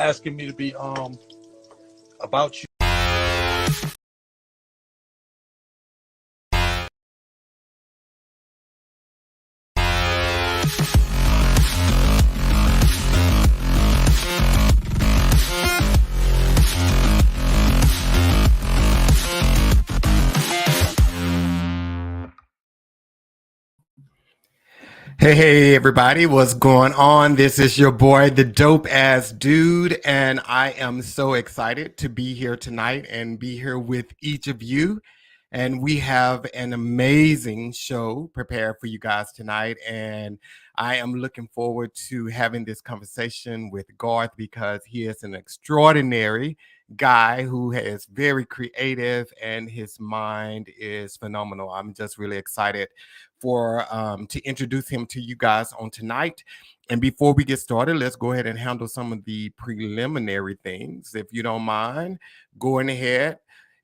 asking me to be about you. Hey, everybody, what's going on? This is your boy, the dope ass dude, and I am so excited to be here tonight and be here with each of you. And we have an amazing show prepared for you guys tonight. And I am looking forward to having this conversation with Garth because he is an extraordinary guy who is very creative and his mind is phenomenal. I'm just really excited for to introduce him to you guys on tonight. And before we get started, let's go ahead and handle some of the preliminary things. If you don't mind, going ahead.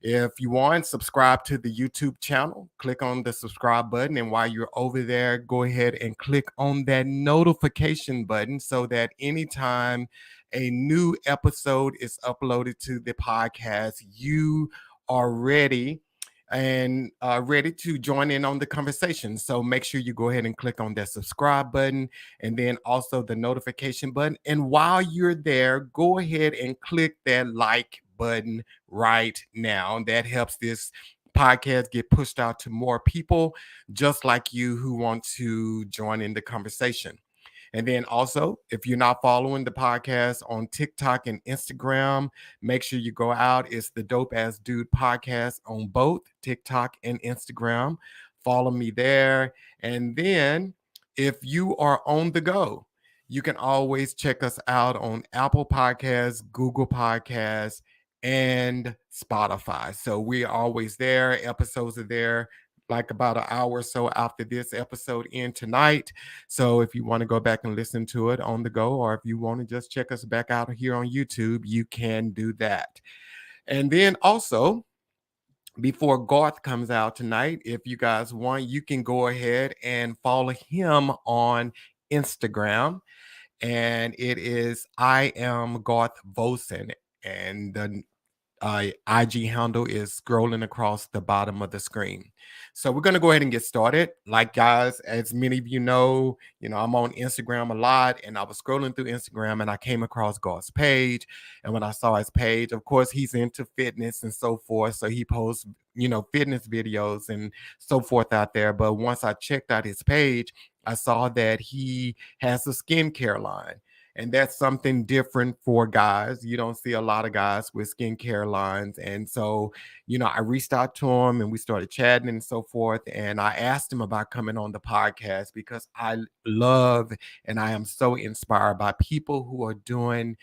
If you want, subscribe to the YouTube channel, click on the subscribe button. And while you're over there, go ahead and click on that notification button so that anytime a new episode is uploaded to the podcast, you are ready and ready to join in on the conversation. So make sure you go ahead and click on that subscribe button and then also the notification button. And while you're there, go ahead and click that like button right now. That helps this podcast get pushed out to more people just like you who want to join in the conversation. And then also, if you're not following the podcast on TikTok and Instagram, make sure you go out. It's the Dope Ass Dude podcast on both TikTok and Instagram. Follow me there. And then if you are on the go, you can always check us out on Apple Podcasts, Google Podcasts, and Spotify. So we're always there. Episodes are there like about an hour or so after this episode in tonight. So if you want to go back and listen to it on the go, or if you want to just check us back out here on YouTube, you can do that. And then also, before Garth comes out tonight, if you guys want, you can go ahead and follow him on Instagram. And it is I am Garth Voison. And the IG handle is scrolling across the bottom of the screen. So we're going to go ahead and get started. Like, guys, as many of you know, I'm on Instagram a lot, and I was scrolling through Instagram and I came across Garth's page. And when I saw his page, of course, he's into fitness and so forth. So he posts, fitness videos and so forth out there. But once I checked out his page, I saw that he has a skincare line. And that's something different for guys. You don't see a lot of guys with skincare lines. And so, I reached out to him and we started chatting and so forth. And I asked him about coming on the podcast because I love and I am so inspired by people who are doing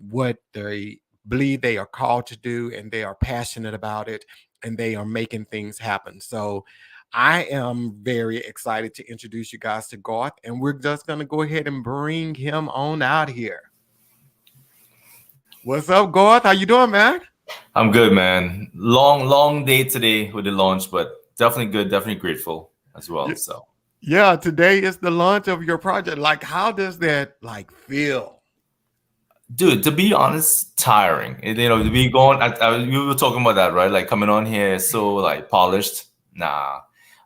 what they believe they are called to do, and they are passionate about it, and they are making things happen. So I am very excited to introduce you guys to Garth, and we're just going to go ahead and bring him on out here. What's up, Garth? How you doing, man? I'm good, man. Long day today with the launch, but definitely good, definitely grateful as well. Yeah, today is the launch of your project. Like, how does that feel? Dude, to be honest, tiring. To be going, we were talking about that, right? Like coming on here, so polished. Nah.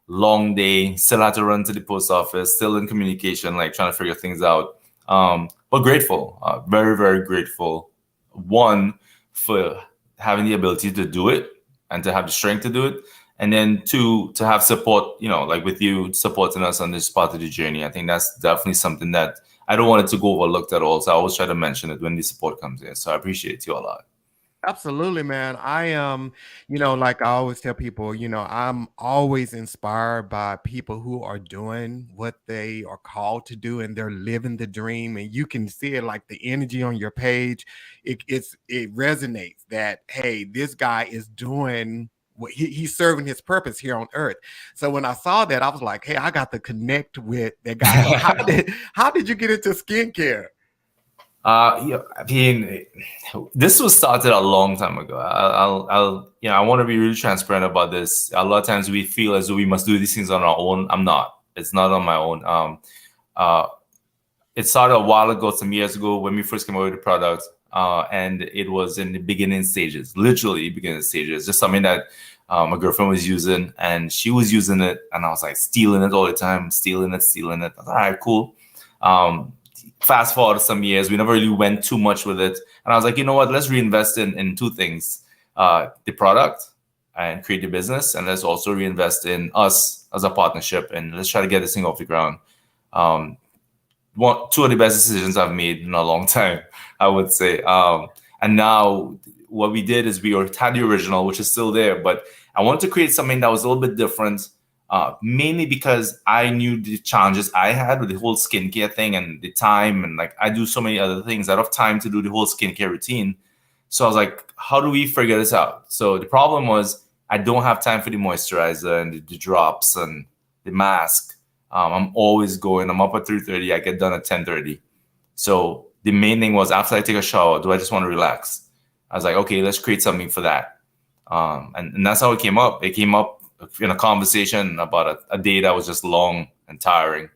Long day, still had to run to the post office, still in communication, like trying to figure things out. But grateful, very, very grateful. One, for having the ability to do it and to have the strength to do it. And then two, to have support, with you supporting us on this part of the journey. I think that's definitely something that I don't want it to go overlooked at all. So I always try to mention it when the support comes in. So I appreciate you a lot. Absolutely, man. I am, like I always tell people, I'm always inspired by people who are doing what they are called to do, and they're living the dream. And you can see it, like the energy on your page. It resonates that, hey, this guy is doing what he's serving his purpose here on earth. So when I saw that, I was like, hey, I got to connect with that guy. So how did you get into skincare? This was started a long time ago. I want to be really transparent about this. A lot of times we feel as though we must do these things on our own. I'm not. It's not on my own. It started a while ago, some years ago, when we first came out with the product. and it was in the beginning stages, literally beginning stages. Just something that my girlfriend was using, and she was using it, and I was like stealing it all the time, stealing it. I was, all right, cool. Fast forward some years, we never really went too much with it, and I was like, you know what? Let's reinvest in two things: the product and create the business, and let's also reinvest in us as a partnership, and let's try to get this thing off the ground. Two of the best decisions I've made in a long time, I would say. And now what we did is we had the original, which is still there, but I wanted to create something that was a little bit different, mainly because I knew the challenges I had with the whole skincare thing and the time, and like I do so many other things. I don't have time to do the whole skincare routine. So I was like, how do we figure this out? So the problem was I don't have time for the moisturizer and the drops and the mask. I'm always going. I'm up at 3:30. I get done at 10:30. So the main thing was after I take a shower, do I just want to relax? I was like, okay, let's create something for that. And that's how it came up. It came up in a conversation about a day that was just long and tiring.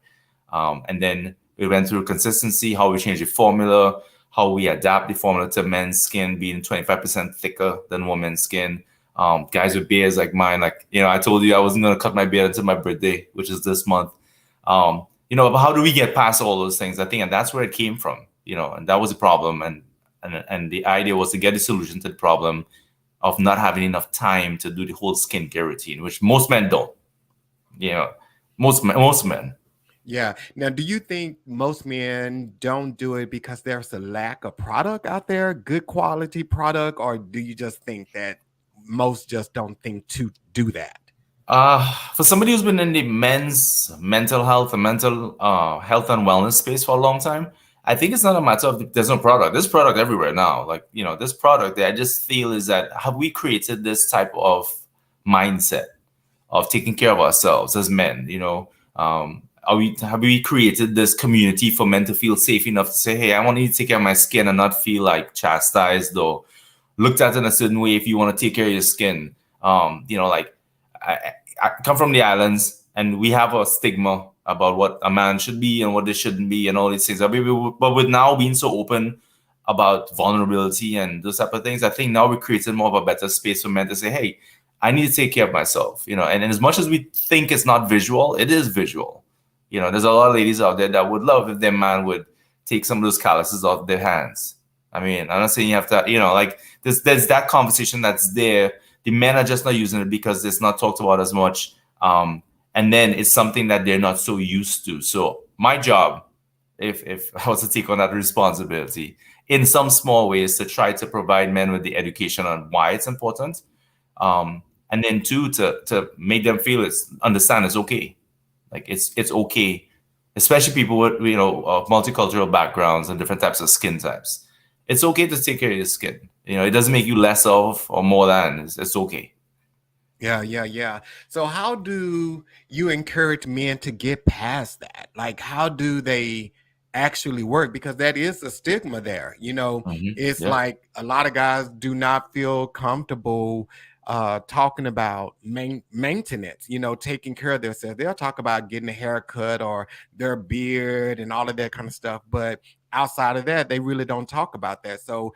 And then we went through consistency, how we change the formula, how we adapt the formula to men's skin being 25% thicker than women's skin. Guys with beards like mine, like, I told you I wasn't going to cut my beard until my birthday, which is this month. But how do we get past all those things? I think, and that's where it came from, and that was the problem. And the idea was to get a solution to the problem of not having enough time to do the whole skincare routine, which most men don't, most men. Yeah. Now, do you think most men don't do it because there's a lack of product out there, good quality product, or do you just think that most just don't think to do that? For somebody who's been in the men's mental health and mental health and wellness space for a long time, I think it's not a matter of there's no product. There's product everywhere now. Like, this product that I just feel is that have we created this type of mindset of taking care of ourselves as men? Have we created this community for men to feel safe enough to say, hey, I want you to take care of my skin and not feel like chastised or looked at in a certain way if you want to take care of your skin? I come from the islands, and we have a stigma about what a man should be and what they shouldn't be and all these things. But with now being so open about vulnerability and those type of things, I think now we're creating more of a better space for men to say, hey, I need to take care of myself. And as much as we think it's not visual, it is visual. There's a lot of ladies out there that would love if their man would take some of those calluses off their hands. I mean, I'm not saying you have to, there's that conversation that's there. The men are just not using it because it's not talked about as much. And then it's something that they're not so used to. So my job, if I was to take on that responsibility, in some small ways, to try to provide men with the education on why it's important. And then two, to make them understand it's okay. Like it's okay, especially people with, of multicultural backgrounds and different types of skin types. It's okay to take care of your skin. It doesn't make you less of or more than. It's okay. Yeah. So how do you encourage men to get past that? Like, how do they actually work? Because that is a stigma there. It's like a lot of guys do not feel comfortable talking about maintenance, taking care of themselves. They'll talk about getting a haircut or their beard and all of that kind of stuff. But outside of that, they really don't talk about that. So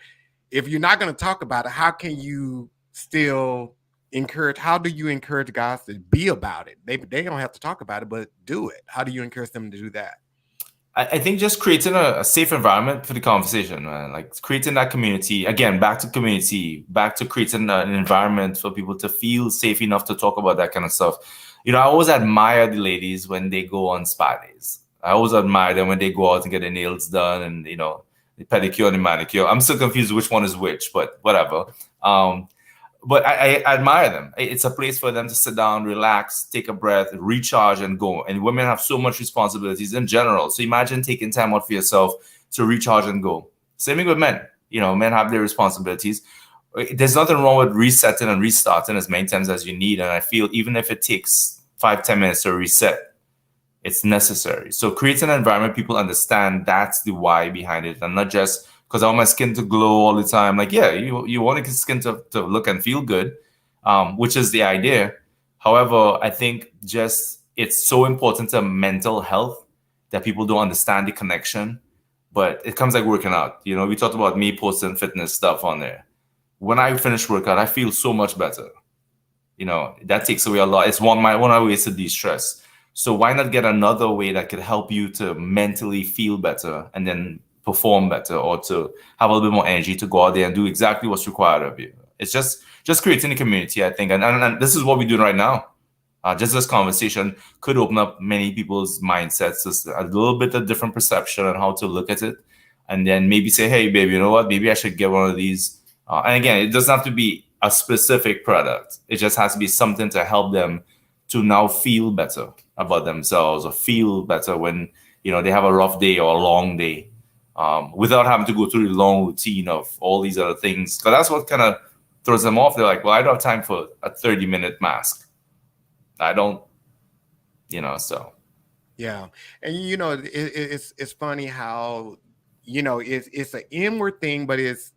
if you're not going to talk about it, how can you still how do you encourage guys to be about it? They don't have to talk about it, but do it. How do you encourage them to do that? I think just creating a safe environment for the conversation, man. Like creating that community, again, back to community, back to creating an environment for people to feel safe enough to talk about that kind of stuff. I always admire the ladies when they go on spa days. I always admire them when they go out and get their nails done and, the pedicure and the manicure. I'm still confused which one is which, but whatever. But I admire them. It's a place for them to sit down, relax, take a breath, recharge, and go. And women have so much responsibilities in general. So imagine taking time out for yourself to recharge and go. Same thing with men. Men have their responsibilities. There's nothing wrong with resetting and restarting as many times as you need. And I feel even if it takes 5-10 minutes to reset, it's necessary. So create an environment people understand that's the why behind it, and not just because I want my skin to glow all the time. Like, yeah, you want your skin to look and feel good, which is the idea. However, I think just it's so important to mental health that people don't understand the connection. but it comes like working out. You know, we talked about me posting fitness stuff on there. When I finish workout, I feel so much better. You know, that takes away a lot. It's one of my ways to de-stress. So why not get another way that could help you to mentally feel better and then perform better, or to have a little bit more energy to go out there and do exactly what's required of you. It's just creating a community, I think. And this is what we're doing right now. Just this conversation could open up many people's mindsets, just a little bit of different perception on how to look at it. And then maybe say, hey, babe, you know what? Maybe I should get one of these. And again, it doesn't have to be a specific product. It just has to be something to help them to now feel better about themselves, or feel better when, you know, they have a rough day or a long day, without having to go through the long routine of all these other things. Because that's what kind of throws them off. They're like, well, I don't have time for a 30-minute mask. I don't, you know, so. Yeah. And, you know, it's funny how, you know, it's an inward thing, but it's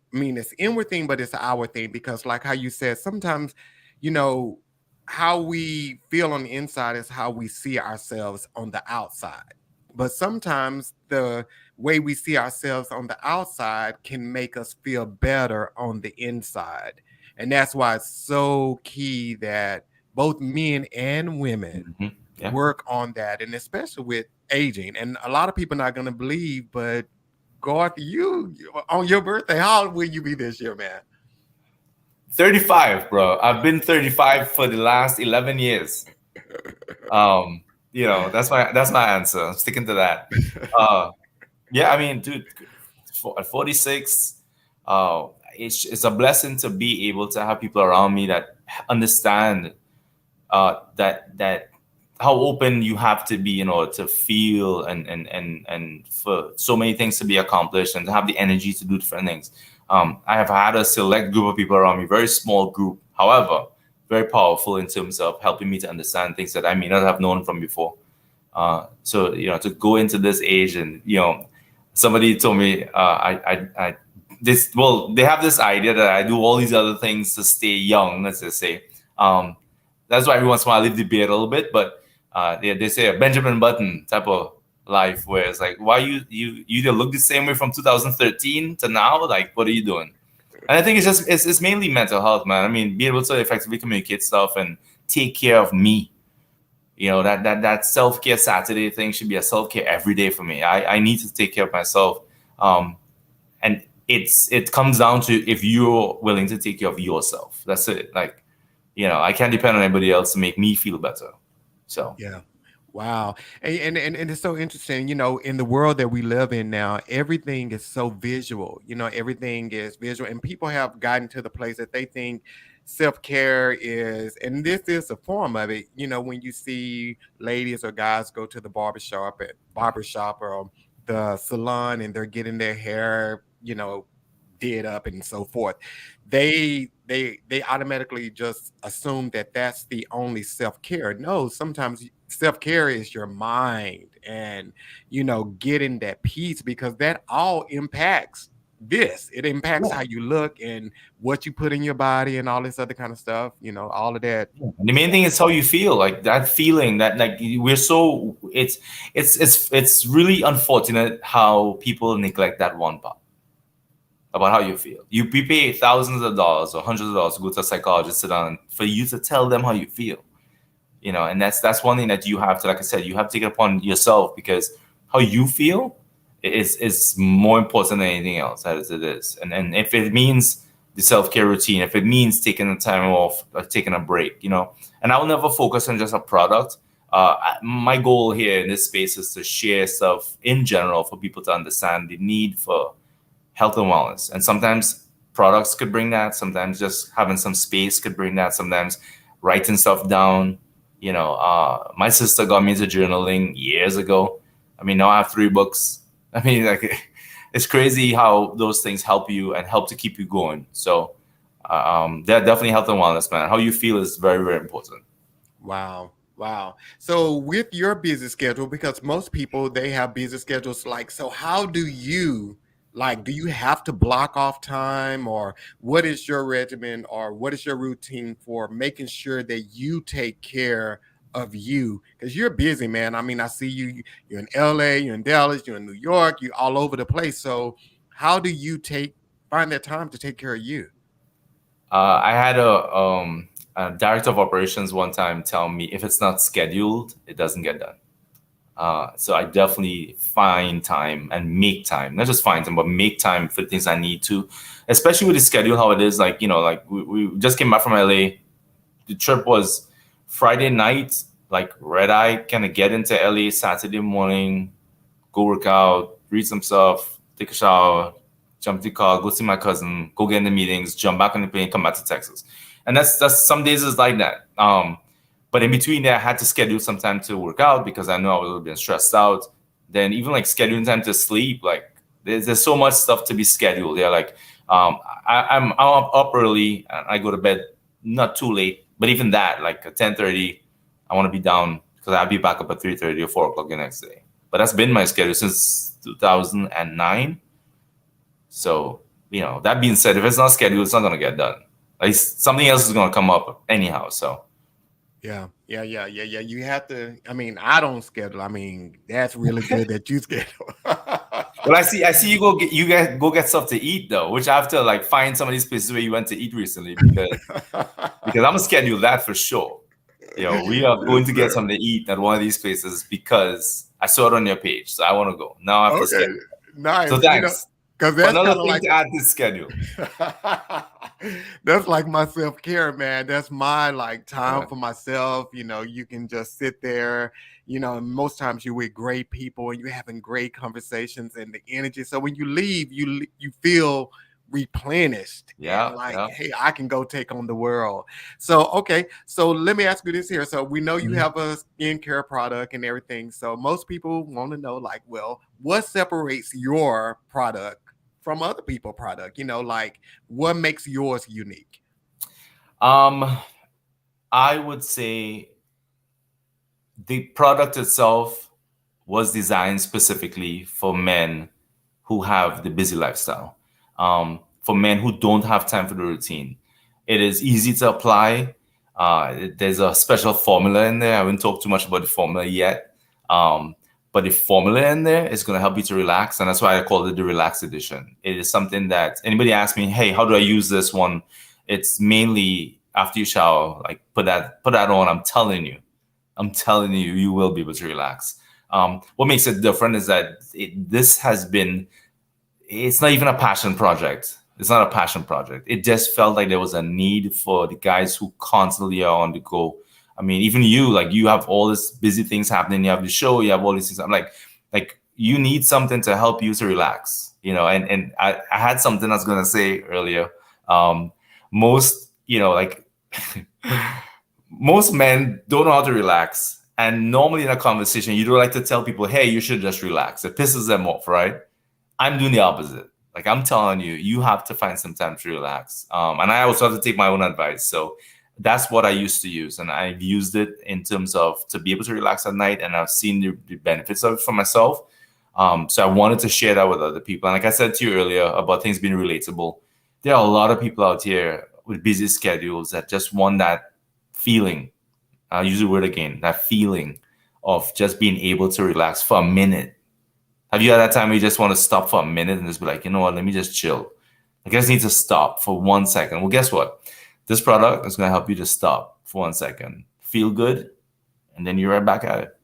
inward thing, but it's an outward thing, because like how you said, sometimes, you know, how we feel on the inside is how we see ourselves on the outside. But sometimes the way we see ourselves on the outside can make us feel better on the inside. And that's why it's so key that both men and women work on that, and especially with aging. And a lot of people are not going to believe, but Garth, you on your birthday, how old will you be this year, man? 35, bro. I've been 35 for the last 11 years. You know, that's my answer. I'm sticking to that. Yeah, I mean, dude, at 46, it's a blessing to be able to have people around me that understand that how open you have to be, you know, to feel and for so many things to be accomplished and to have the energy to do different things. I have had a select group of people around me, very small group, however, very powerful in terms of helping me to understand things that I may not have known from before. So, you know, to go into this age, and, you know, somebody told me, they have this idea that I do all these other things to stay young, let's just say. That's why every once in a while I leave the beard a little bit, but they say a Benjamin Button type of life, where it's like, why you either look the same way from 2013 to now? Like, what are you doing? And I think it's mainly mental health, man. I mean, being able to effectively communicate stuff and take care of me. You know, that self-care Saturday thing should be a self-care every day for me. I need to take care of myself. And it comes down to if you're willing to take care of yourself. That's it. Like, you know, I can't depend on anybody else to make me feel better. So yeah. Wow. And it's so interesting, you know, in the world that we live in now, everything is so visual, you know, everything is visual, and people have gotten to the place that they think self-care is, and this is a form of it, you know, when you see ladies or guys go to the barbershop or the salon, and they're getting their hair, you know, did up and so forth, they automatically just assume that that's the only self-care. No, sometimes self-care is your mind, and, you know, getting that peace, because that all impacts this. It impacts how you look and what you put in your body and all this other kind of stuff, you know, all of that. And the main thing is how you feel, like that feeling that, like, we're so, it's really unfortunate how people neglect that one part about how you feel. You pay thousands of dollars or hundreds of dollars to go to a psychologist, sit down, for you to tell them how you feel. You know, and that's one thing that you have to, like I said, you have to take it upon yourself, because how you feel is more important than anything else, as it is. And if it means the self-care routine, if it means taking the time off, or taking a break, you know, and I will never focus on just a product. My goal here in this space is to share stuff in general for people to understand the need for health and wellness. And sometimes products could bring that. Sometimes just having some space could bring that. Sometimes writing stuff down. You know, my sister got me into journaling years ago. I mean, now I have 3 books. I mean, like, it's crazy how those things help you and help to keep you going. So they're definitely health and wellness, man. How you feel is very, very important. Wow. So with your busy schedule, because most people, they have busy schedules, like, so how do you, like, do you have to block off time, or what is your regimen, or what is your routine for making sure that you take care of you? Because you're busy, man. I mean, I see you're in LA, you're in Dallas, you're in New York, you're all over the place. So how do you find that time to take care of you? I had a director of operations one time tell me if it's not scheduled, it doesn't get done. So I definitely find time and make time, not just find time, but make time for the things I need to, especially with the schedule, how it is. Like, like we just came back from LA. The trip was Friday night, like red eye, kind of get into LA Saturday morning, go work out, read some stuff, take a shower, jump the car, go see my cousin, go get in the meetings, jump back on the plane, come back to Texas. And that's some days is like that. But in between there, I had to schedule some time to work out because I know I was a little bit stressed out. Then even like scheduling time to sleep, like there's so much stuff to be scheduled. Yeah, like I'm up early and I go to bed not too late, but even that, like at 10:30, I want to be down because I'll be back up at 3:30 or 4 o'clock the next day. But that's been my schedule since 2009. So, that being said, if it's not scheduled, it's not going to get done. Like something else is going to come up anyhow. So, Yeah. You have to. I mean, I don't schedule. I mean, that's really good that you schedule. well, I see you guys go get stuff to eat though, which I have to like find some of these places where you went to eat recently because I'm gonna schedule that for sure. We are going to get something to eat at one of these places because I saw it on your page, so I want to go. Now I have to schedule. Nice. So thanks. Because that's another thing like to add to the schedule. That's like my self-care, man. That's my like time for myself. You can just sit there, most times you're with great people and you're having great conversations and the energy. So when you leave, you feel replenished. Yeah. Hey, I can go take on the world. So okay, so let me ask you this here. So we know you have a skincare product and everything. So most people want to know, like, well, what separates your product from other people's product? Like what makes yours unique? I would say the product itself was designed specifically for men who have the busy lifestyle. For men who don't have time for the routine. It is easy to apply. There's a special formula in there. I haven't talked too much about the formula yet. But the formula in there is going to help you to relax. And that's why I call it the Relax Edition. It is something that anybody asks me, hey, how do I use this one? It's mainly after you shower, like put that on. I'm telling you, you will be able to relax. What makes it different is that it's not even a passion project. It's not a passion project. It just felt like there was a need for the guys who constantly are on the go. I mean, even you, like you have all these busy things happening. You have the show, you have all these things. I'm like you need something to help you to relax, and I had something I was going to say earlier. Most, most men don't know how to relax. And normally in a conversation, you don't like to tell people, hey, you should just relax. It pisses them off, right? I'm doing the opposite. Like I'm telling you, you have to find some time to relax. And I also have to take my own advice. So that's what I used to use. And I've used it in terms of to be able to relax at night. And I've seen the benefits of it for myself. So I wanted to share that with other people. And like I said to you earlier about things being relatable, there are a lot of people out here with busy schedules that just want that feeling. I'll use the word again, that feeling of just being able to relax for a minute. Have you had that time where you just want to stop for a minute and just be like, you know what, let me just chill. I just need to stop for 1 second. Well, guess what? This product is going to help you to stop for 1 second, feel good, and then you're right back at it.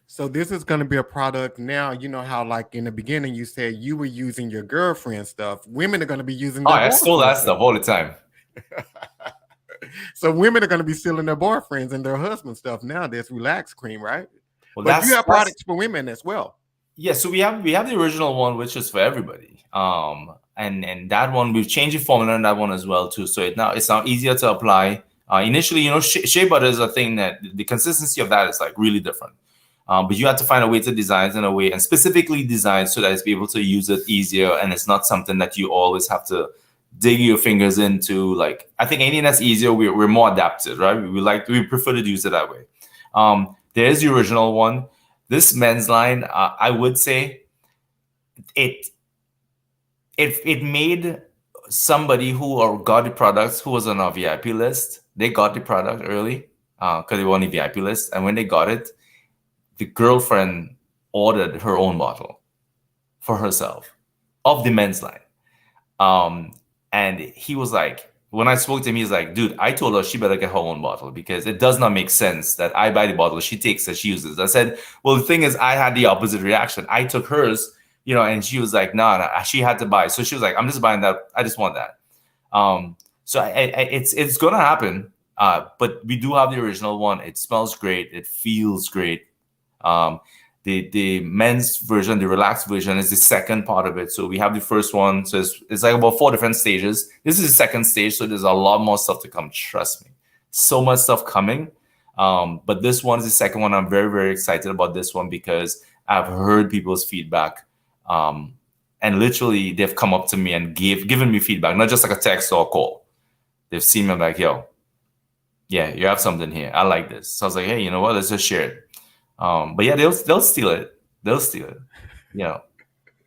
So this is going to be a product now. You know how like in the beginning you said you were using your girlfriend stuff. Women are going to be using their I stole that stuff all the time. So women are going to be stealing their boyfriends and their husband stuff now. There's Relax Cream, right? Well, but you have products for women as well. Yeah, so we have the original one, which is for everybody. And that one we've changed the formula on that one as well too. So it's now easier to apply. Initially, shea butter is a thing that the consistency of that is like really different. But you have to find a way to design it in a way and specifically design so that it's be able to use it easier, and it's not something that you always have to dig your fingers into. Like I think anything that's easier, we're more adapted, right? We prefer to use it that way. There's the original one. This men's line, I would say, it made somebody who got the products who was on our VIP list. They got the product early, because they were on the VIP list. And when they got it, the girlfriend ordered her own bottle for herself of the men's line. And he was like, when I spoke to him, he's like, dude, I told her she better get her own bottle because it does not make sense that I buy the bottle, she takes it, she uses it. I said, well, the thing is, I had the opposite reaction. I took hers, and she was like, nah, she had to buy. So she was like, I'm just buying that. I just want that. So it's gonna happen. But we do have the original one. It smells great. It feels great. The men's version, the relaxed version, is the second part of it. So we have the first one. So it's like about 4 different stages. This is the second stage. So there's a lot more stuff to come. Trust me. So much stuff coming. But this one is the second one. I'm very, very excited about this one because I've heard people's feedback. And literally they've come up to me and given me feedback, not just like a text or a call. They've seen me like, yo, yeah, you have something here. I like this. So I was like, hey, you know what? Let's just share it. But yeah, they'll steal it. They'll steal it.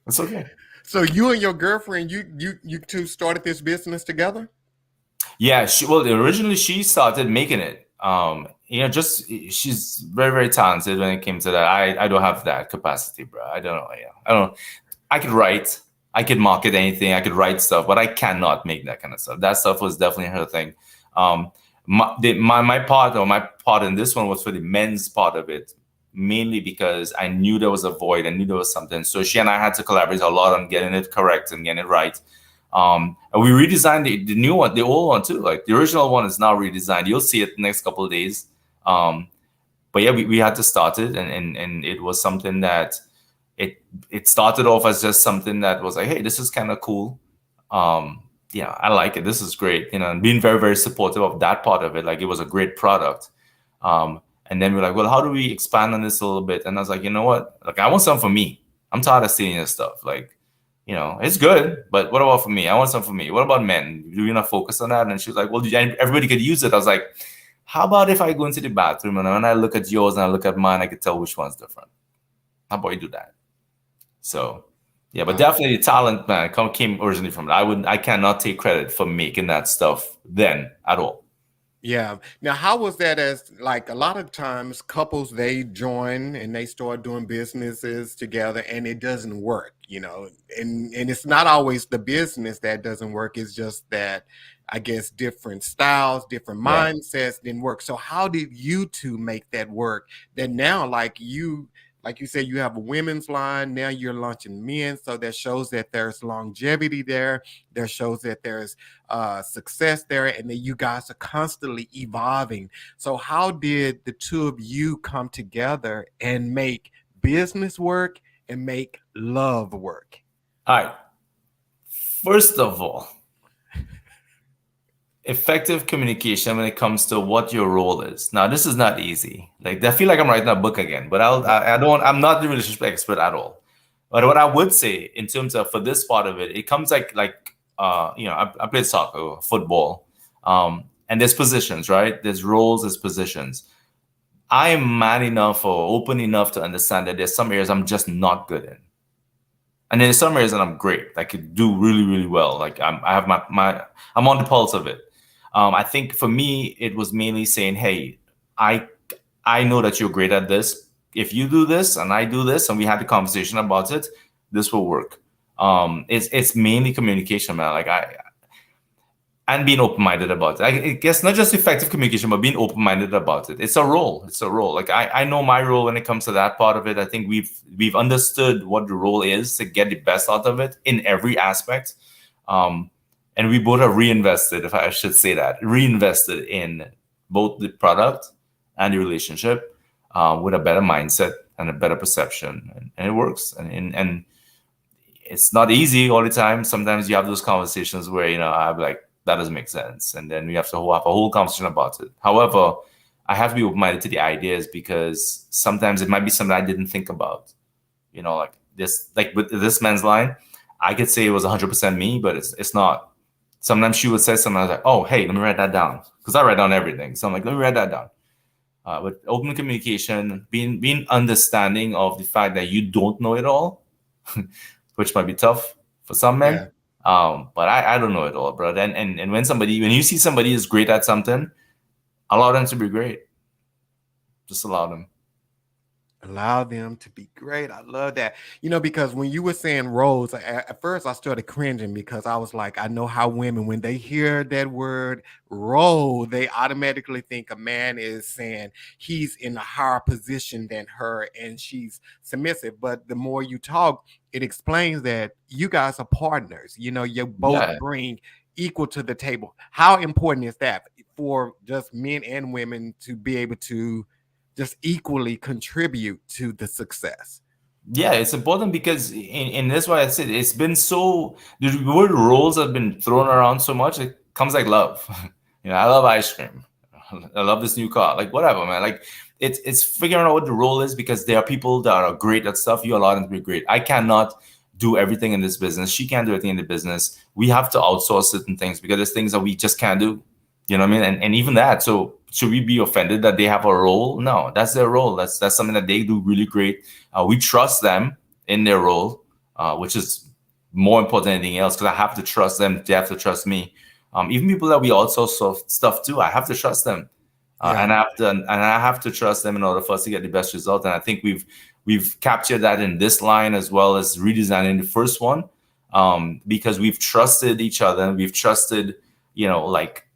It's okay. So you and your girlfriend, you two started this business together? Yeah. Originally she started making it. She's very, very talented when it came to that. I don't have that capacity, bro. I don't know. I don't. I could write. I could market anything. I could write stuff, but I cannot make that kind of stuff. That stuff was definitely her thing. My part in this one was for the men's part of it, mainly because I knew there was a void. I knew there was something. So she and I had to collaborate a lot on getting it correct and getting it right. And we redesigned the new one, the old one too. Like the original one is now redesigned. You'll see it the next couple of days. But yeah, we had to start it, and it was something that it started off as just something that was like, hey, this is kind of cool. I like it. This is great. And being very, very supportive of that part of it. Like it was a great product. And then we're like, well, how do we expand on this a little bit? And I was like, you know what? Like, I want something for me. I'm tired of seeing this stuff. Like, it's good, but what about for me? I want something for me. What about men? Do you not focus on that? And she was like, well, everybody could use it. I was like, how about if I go into the bathroom and when I look at yours and I look at mine, I could tell which one's different. How about you do that? So, yeah, but definitely the talent, man, came originally from that. I cannot take credit for making that stuff then at all. Yeah. Now, how was that? As like a lot of times couples, they join and they start doing businesses together and it doesn't work, and it's not always the business that doesn't work. It's just that, I guess, different styles, different mindsets didn't work. So how did you two make that work? That now, like you said, you have a women's line. Now you're launching men. So that shows that there's longevity there. There shows that there's success there, and that you guys are constantly evolving. So how did the two of you come together and make business work and make love work? All right. First of all, effective communication when it comes to what your role is. Now, this is not easy. Like, I feel like I'm writing a book again, but I'm not the relationship expert at all. But what I would say in terms of for this part of it, it comes like I played soccer, football, and there's positions, right? There's roles, there's positions. I am man enough or open enough to understand that there's some areas I'm just not good in. And there's some areas that I'm great. I could do really, really well. Like I have I'm on the pulse of it. I think for me, it was mainly saying, hey, I know that you're great at this. If you do this and I do this and we had the conversation about it, this will work. It's mainly communication, man. Like and being open-minded about it. I guess not just effective communication, but being open-minded about it. It's a role. It's a role. Like I know my role when it comes to that part of it. I think we've understood what the role is to get the best out of it in every aspect. And we both have reinvested, if I should say that, reinvested in both the product and the relationship with a better mindset and a better perception. And it works. And it's not easy all the time. Sometimes you have those conversations where, I'm like, that doesn't make sense. And then we have to have a whole conversation about it. However, I have to be open-minded to the ideas because sometimes it might be something I didn't think about. Like with this man's line, I could say it was 100% me, but it's not. Sometimes she would say something, I was like, oh, hey, let me write that down. Because I write down everything. So I'm like, let me write that down. With open communication, being understanding of the fact that you don't know it all, which might be tough for some men. Yeah. But I don't know it all, bro. And when you see somebody is great at something, allow them to be great. Just allow them. Allow them to be great. I love that. Because when you were saying roles, at first I started cringing because I was like, I know how women, when they hear that word role, they automatically think a man is saying he's in a higher position than her and she's submissive. But the more you talk, it explains that you guys are partners. You both Yeah. bring equal to the table. How important is that for just men and women to be able to just equally contribute to the success? Yeah, it's important because and that's why I said it's been so, the word roles have been thrown around so much. It comes like love. I love ice cream. I love this new car. Like whatever, man. Like it's figuring out what the role is, because there are people that are great at stuff. You allow them to be great. I cannot do everything in this business. She can't do everything in the business. We have to outsource certain things because there's things that we just can't do. You know what I mean? And even that. So should we be offended that they have a role? No, that's their role. That's something that they do really great. We trust them in their role, which is more important than anything else, because I have to trust them. They have to trust me. Even people that we outsource stuff to, I have to trust them, and I have to trust them in order for us to get the best result. And I think we've captured that in this line as well as redesigning the first one, because we've trusted each other and we've trusted, like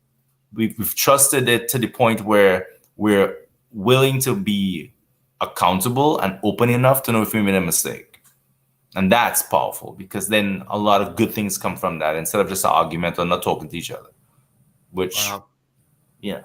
we've trusted it to the point where we're willing to be accountable and open enough to know if we made a mistake. And that's powerful, because then a lot of good things come from that, instead of just an argument or not talking to each other, which, Wow. yeah.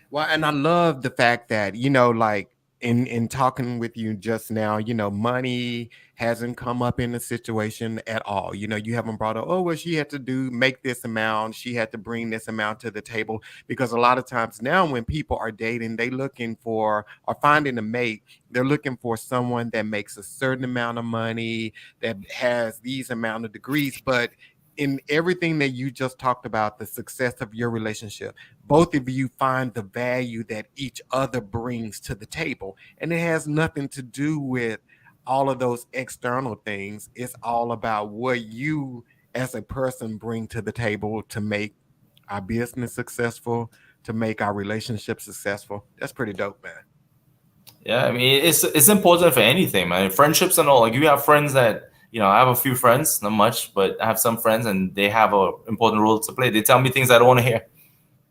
Well, and I love the fact that, like in talking with you just now, money hasn't come up in the situation at all. You haven't brought up, oh, well, she had to make this amount, she had to bring this amount to the table. Because a lot of times now when people are dating, they looking for or finding a mate, they're looking for someone that makes a certain amount of money, that has these amount of degrees. But in everything that you just talked about, the success of your relationship, both of you find the value that each other brings to the table. And it has nothing to do with all of those external things. It's all about what you as a person bring to the table to make our business successful, to make our relationship successful. That's pretty dope, man. Yeah, I mean, it's important for anything, man. Friendships and all. Like, you have friends that, I have a few friends, not much, but I have some friends and they have an important role to play. They tell me things I don't want to hear.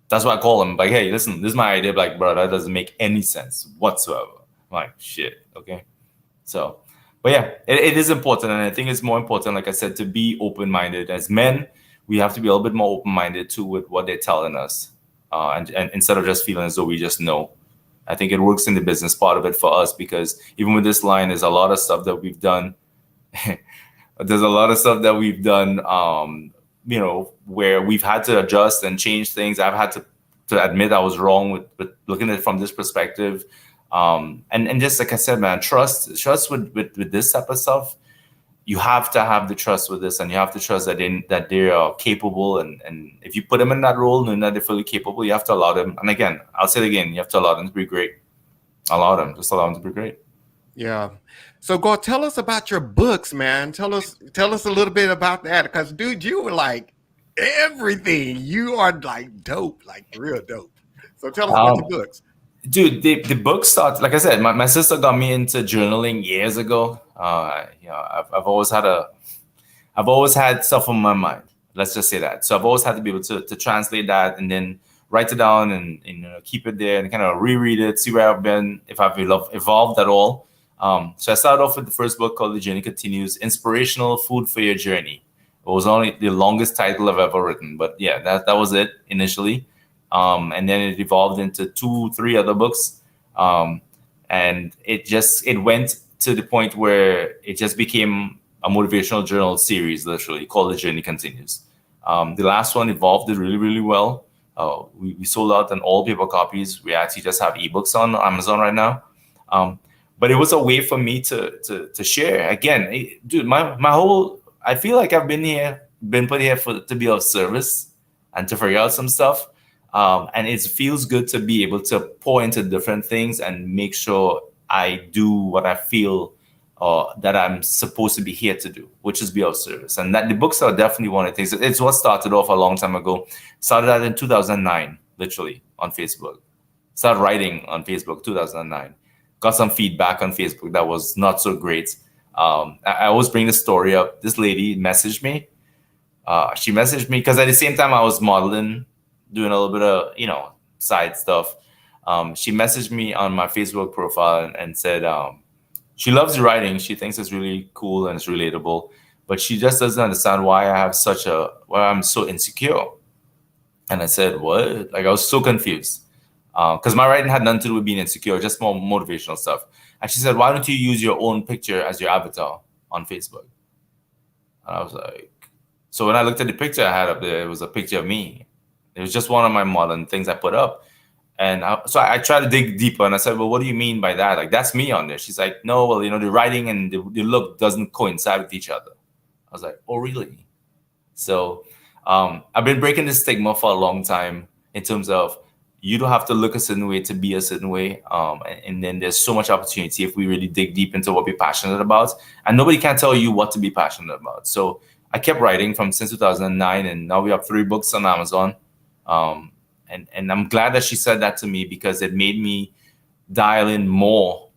That's why I call them. Like, hey, listen, this is my idea. Like, bro, that doesn't make any sense whatsoever. I'm like, shit, okay. So, but yeah, it is important. And I think it's more important, like I said, to be open-minded. As men, we have to be a little bit more open-minded too with what they're telling us. And instead of just feeling as though we just know. I think it works in the business part of it for us, because even with this line, there's a lot of stuff that we've done. There's a lot of stuff that we've done, where we've had to adjust and change things. I've had to admit I was wrong with looking at it from this perspective. And just like I said, man, trust with this type of stuff. You have to have the trust with this, and you have to trust that they are capable. And if you put them in that role, knowing that they're fully capable, you have to allow them. And again, I'll say it again, you have to allow them to be great. Just allow them to be great. Yeah. So Garth, tell us about your books, man. Tell us a little bit about that. Because dude, you were like everything. You are like dope, like real dope. So tell us about your books. Dude, the book started, like I said, my sister got me into journaling years ago. I've always had stuff on my mind. Let's just say that. So I've always had to be able to translate that and then write it down and keep it there and kind of reread it, see where I've been, if I've evolved at all. So I started off with the first book called The Journey Continues, Inspirational Food for Your Journey. It was only the longest title I've ever written, but yeah, that was it initially. And then it evolved into 2-3 other books. And it went to the point where it just became a motivational journal series, literally, called The Journey Continues. The last one evolved really, really well. We sold out on all paper copies. We actually just have ebooks on Amazon right now. But it was a way for me to share. Again, dude, my whole, I feel like I've been put here to be of service and to figure out some stuff. And it feels good to be able to pour into different things and make sure I do what I feel that I'm supposed to be here to do, which is be of service. And that the books are definitely one of the things. It's what started off a long time ago. Started out in 2009, literally, on Facebook. started writing on Facebook 2009. Got some feedback on Facebook that was not so great. I always bring the story up. This lady messaged me. She messaged me because at the same time I was modeling, doing a little bit of side stuff. She messaged me on my Facebook profile and said she loves the writing. She thinks it's really cool and it's relatable, but she just doesn't understand why I'm so insecure. And I said, what? Like I was so confused because my writing had nothing to do with being insecure, just more motivational stuff. And she said, why don't you use your own picture as your avatar on Facebook? And I was like, so when I looked at the picture I had up there, it was a picture of me. It was just one of my modern things I put up. And so I tried to dig deeper and I said, well, what do you mean by that? Like, that's me on there. She's like, no, well, the writing and the look doesn't coincide with each other. I was like, oh, really? So I've been breaking this stigma for a long time in terms of you don't have to look a certain way to be a certain way. And then there's so much opportunity if we really dig deep into what we're passionate about. And nobody can tell you what to be passionate about. So I kept writing since 2009, and now we have 3 books on Amazon. And I'm glad that she said that to me because it made me dial in more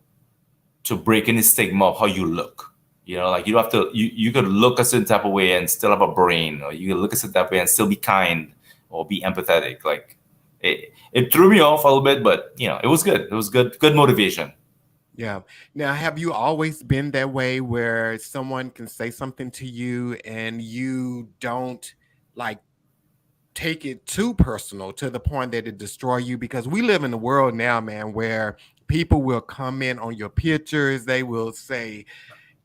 to breaking the stigma of how you look. Like you don't have to, you could look a certain type of way and still have a brain, or you could look a certain type of way and still be kind or be empathetic. Like it threw me off a little bit, but it was good. It was good motivation. Yeah. Now, have you always been that way where someone can say something to you and you don't like take it too personal to the point that it destroy you? Because we live in a world now, man, where people will comment on your pictures. They will say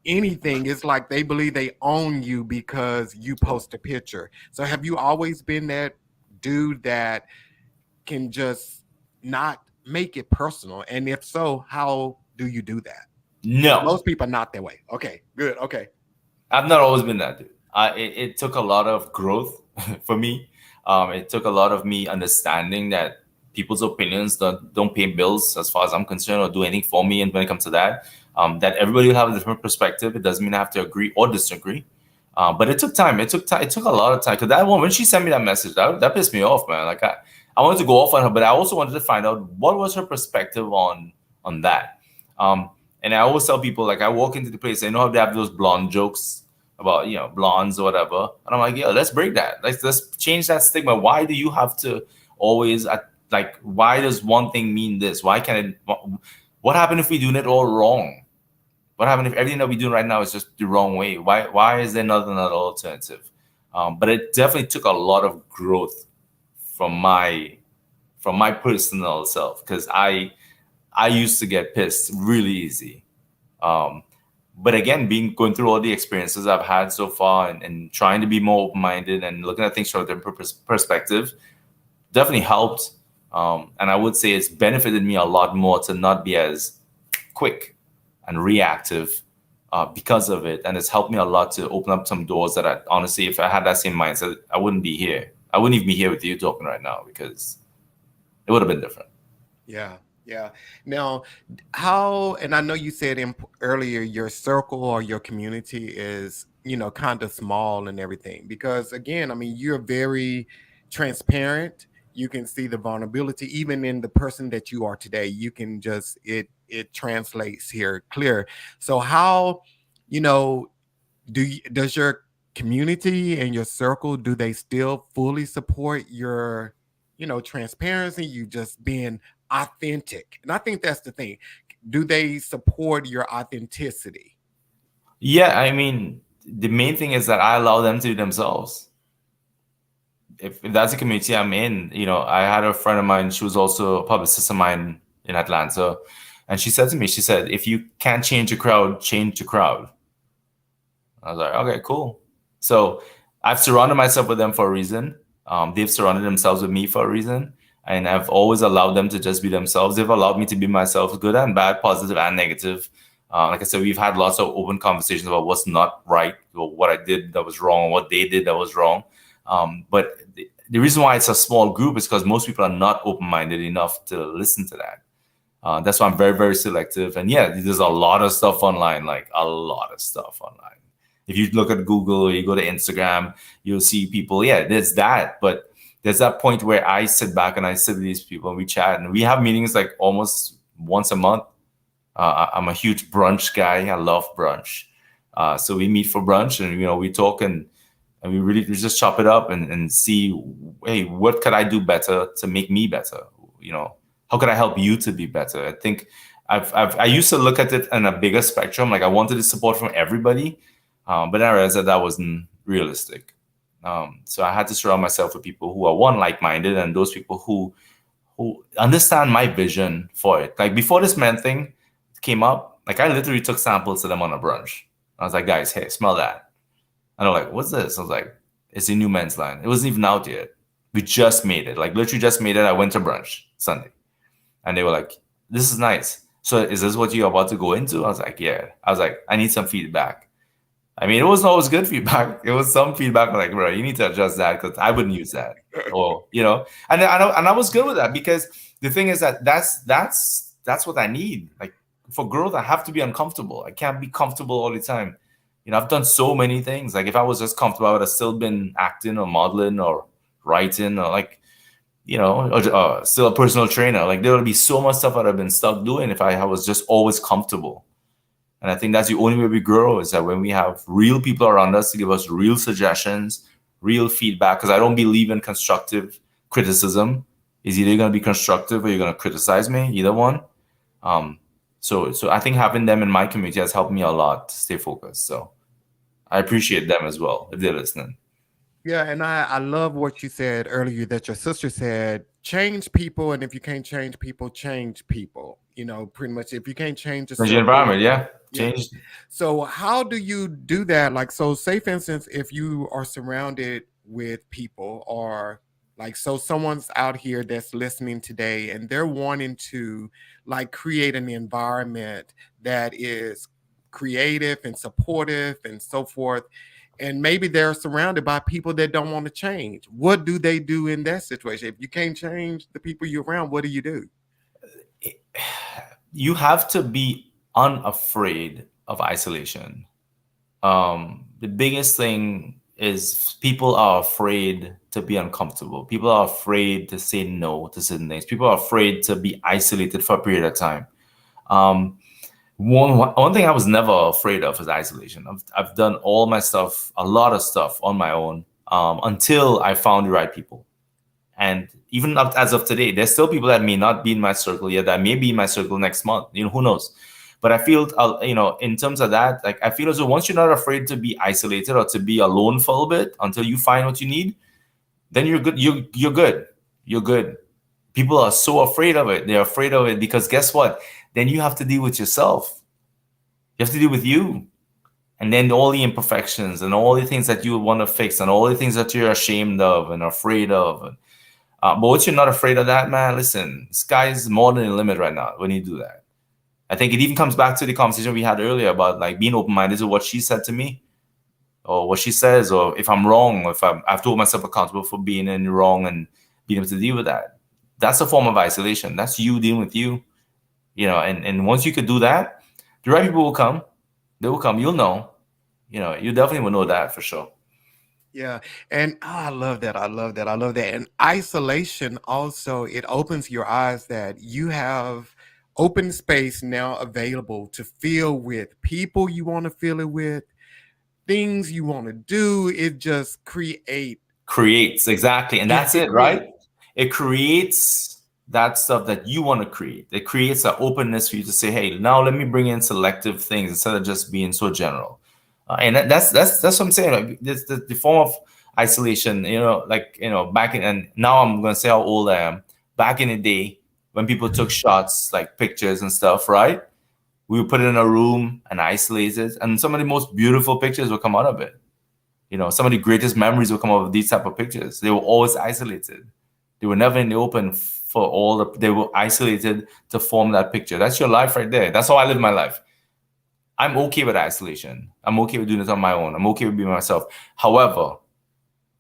anything. It's like they believe they own you because you post a picture. So have you always been that dude that can just not make it personal? And if so, how do you do that? No. Most people are not that way. Okay, good. Okay. I've not always been that dude. It took a lot of growth for me. It took a lot of me understanding that people's opinions don't pay bills as far as I'm concerned or do anything for me. And when it comes to that, that everybody will have a different perspective. It doesn't mean I have to agree or disagree. But it took time. It took a lot of time. Because that one, when she sent me that message, that pissed me off, man. Like I wanted to go off on her, but I also wanted to find out what was her perspective on that. And I always tell people, like, I walk into the place, I know how they have those blonde jokes about, blondes or whatever. And I'm like, yeah, let's break that. Let's change that stigma. Why do you have to always, why does one thing mean this? Why can't it, what happened if we do it all wrong? What happened if everything that we do right now is just the wrong way? Why is there not another alternative? But it definitely took a lot of growth from my personal self, because I used to get pissed really easy. But again, going through all the experiences I've had so far and trying to be more open-minded and looking at things from a different perspective definitely helped. And I would say it's benefited me a lot more to not be as quick and reactive because of it. And it's helped me a lot to open up some doors that I honestly, if I had that same mindset, I wouldn't be here. I wouldn't even be here with you talking right now, because it would have been different. Yeah. Yeah. Now, how, and I know you said earlier, your circle or your community is, kind of small and everything, because again, I mean, you're very transparent. You can see the vulnerability, even in the person that you are today. You can just, it translates here clear. So how, does your community and your circle, do they still fully support your, transparency, you just being authentic? And I think that's the thing. Do they support your authenticity? Yeah, I mean, the main thing is that I allow them to be themselves. If that's the community I'm in, I had a friend of mine, she was also a publicist of mine in Atlanta. And she said to me, if you can't change a crowd, change the crowd. I was like, okay, cool. So I've surrounded myself with them for a reason. They've surrounded themselves with me for a reason. And I've always allowed them to just be themselves. They've allowed me to be myself, good and bad, positive and negative. Like I said, we've had lots of open conversations about what's not right, or what I did that was wrong, or what they did that was wrong. But the reason why it's a small group is because most people are not open-minded enough to listen to that. That's why I'm very, very selective. And yeah, there's a lot of stuff online, like a lot of stuff online. If you look at Google or you go to Instagram, you'll see people, yeah, there's that. But there's that point where I sit back and I sit with these people and we chat, and we have meetings like almost once a month. I'm a huge brunch guy. I love brunch. So we meet for brunch, and we talk, and we just chop it up and see, hey, what could I do better to make me better? How could I help you to be better? I think I used to look at it in a bigger spectrum. Like I wanted the support from everybody, but then I realized that wasn't realistic. So I had to surround myself with people who are like-minded, and those people who understand my vision for it. Like before this man thing came up, like I literally took samples to them on a brunch. I was like, guys, hey, smell that. And they're like, what's this? I was like, it's a new men's line. It wasn't even out yet. We just made it. Like literally just made it. I went to brunch Sunday. And they were like, this is nice. So is this what you're about to go into? I was like, yeah. I was like, I need some feedback. I mean, it wasn't always good feedback. It was some feedback like, bro, you need to adjust that because I wouldn't use that. Or, and I was good with that, because the thing is that that's what I need. Like for growth, I have to be uncomfortable. I can't be comfortable all the time. I've done so many things. Like if I was just comfortable, I would have still been acting or modeling or writing or like, or still a personal trainer. Like there would be so much stuff I'd have been stuck doing if I was just always comfortable. And I think that's the only way we grow, is that when we have real people around us to give us real suggestions, real feedback, because I don't believe in constructive criticism. It's either going to be constructive or you're going to criticize me, either one. So I think having them in my community has helped me a lot to stay focused. So I appreciate them as well, if they're listening. Yeah, and I love what you said earlier, that your sister said, change people, and if you can't change people, change people. Pretty much if you can't change the environment, change. So how do you do that? Like, so say for instance, if you are surrounded with people, or like, so someone's out here that's listening today and they're wanting to like create an environment that is creative and supportive and so forth, and maybe they're surrounded by people that don't want to change. What do they do in that situation? If you can't change the people you're around, what do you do? You have to be unafraid of isolation. The biggest thing is people are afraid to be uncomfortable. People are afraid to say no to certain things. People are afraid to be isolated for a period of time. One thing I was never afraid of is isolation. I've done all my stuff, a lot of stuff on my own, until I found the right people. And even as of today, there's still people that may not be in my circle yet, that may be in my circle next month. Who knows? But I feel, in terms of that, like I feel as though once you're not afraid to be isolated or to be alone for a little bit until you find what you need, then you're good. You're good. You're good. People are so afraid of it. They're afraid of it because guess what? Then you have to deal with yourself. You have to deal with you. And then all the imperfections and all the things that you want to fix and all the things that you're ashamed of and afraid of. But once you're not afraid of that, man, listen, sky's more than the limit right now when you do that. I think it even comes back to the conversation we had earlier about like being open-minded to what she said to me or what she says, or if I'm wrong, or if I've told myself accountable for being in the wrong and being able to deal with that. That's a form of isolation. That's you dealing with you, and once you could do that, the right people will come. They will come. You'll know, you definitely will know that for sure. Yeah. And I love that. I love that. I love that. And isolation also, it opens your eyes that you have open space now available to feel with people you want to feel it with, things you want to do. It just creates exactly. And that's it, right? It creates that stuff that you want to create. It creates an openness for you to say, hey, now let me bring in selective things instead of just being so general. And that's what I'm saying. Like, the form of isolation, back in, and now I'm going to say how old I am. Back in the day, when people took shots, like pictures and stuff, right? We would put it in a room and isolate it. And some of the most beautiful pictures will come out of it. Some of the greatest memories will come out of these type of pictures. They were always isolated. They were never in the open they were isolated to form that picture. That's your life right there. That's how I live my life. I'm okay with isolation. I'm okay with doing it on my own. I'm okay with being myself. However,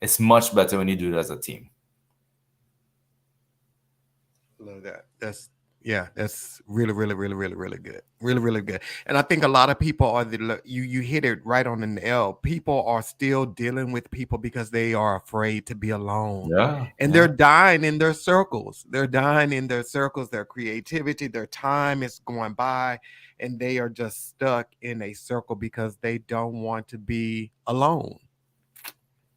it's much better when you do it as a team. Love that. That's Yeah, that's really, really, really, really, really good. Really, really good. And I think a lot of people are you hit it right on the nail. People are still dealing with people because they are afraid to be alone. Yeah, And they're yeah. dying in their circles. They're dying in their circles, their creativity, their time is going by, and they are just stuck in a circle because they don't want to be alone.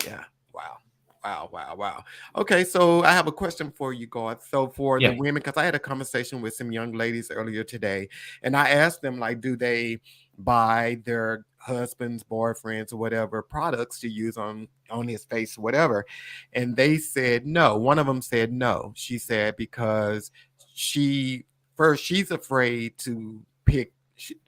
Yeah. Wow. Wow. Wow. Wow. Okay. So I have a question for you, Garth. So for the Yeah. women, because I had a conversation with some young ladies earlier today, and I asked them, like, do they buy their husbands, boyfriends, or whatever products to use on his face, whatever? And they said no. One of them said no. She said because she first she's afraid to pick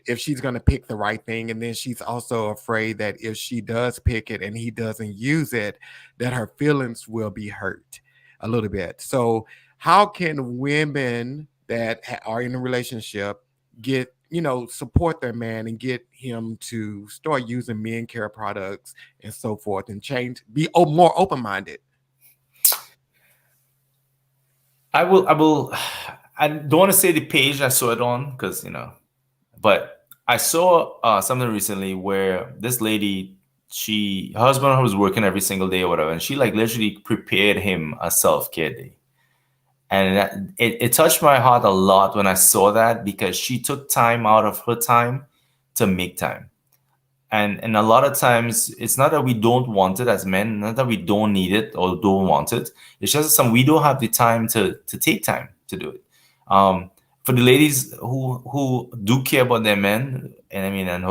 if she's going to pick the right thing, and then she's also afraid that if she does pick it and he doesn't use it, that her feelings will be hurt a little bit. So how can women that are in a relationship get, support their man and get him to start using men care products and so forth, and change, be more open-minded? I will. I will. I don't want to say the page I saw it on because but I saw something recently where this lady, her husband was working every single day or whatever, and she like literally prepared him a self-care day. And it touched my heart a lot when I saw that because she took time out of her time to make time. And a lot of times it's not that we don't want it as men, not that we don't need it or don't want it. It's just that we don't have the time to take time to do it. For the ladies who do care about their men, and I mean, and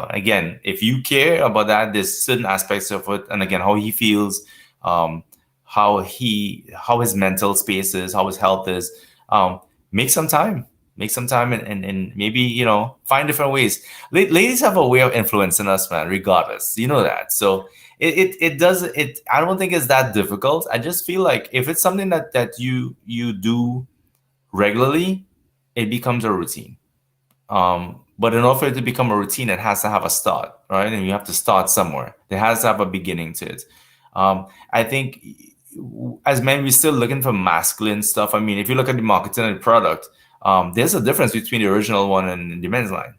again, if you care about that, there's certain aspects of it, and again, how he feels, um, how his mental space is, how his health is. Make some time, and maybe find different ways. Ladies have a way of influencing us, man, regardless, that. So it does it. I don't think it's that difficult. I just feel like if it's something that you do regularly, it becomes a routine. But in order for it to become a routine, it has to have a start, right? And you have to start somewhere. There has to have a beginning to it. I think as men, we're still looking for masculine stuff. I mean, if you look at the marketing of the product, there's a difference between the original one and the men's line.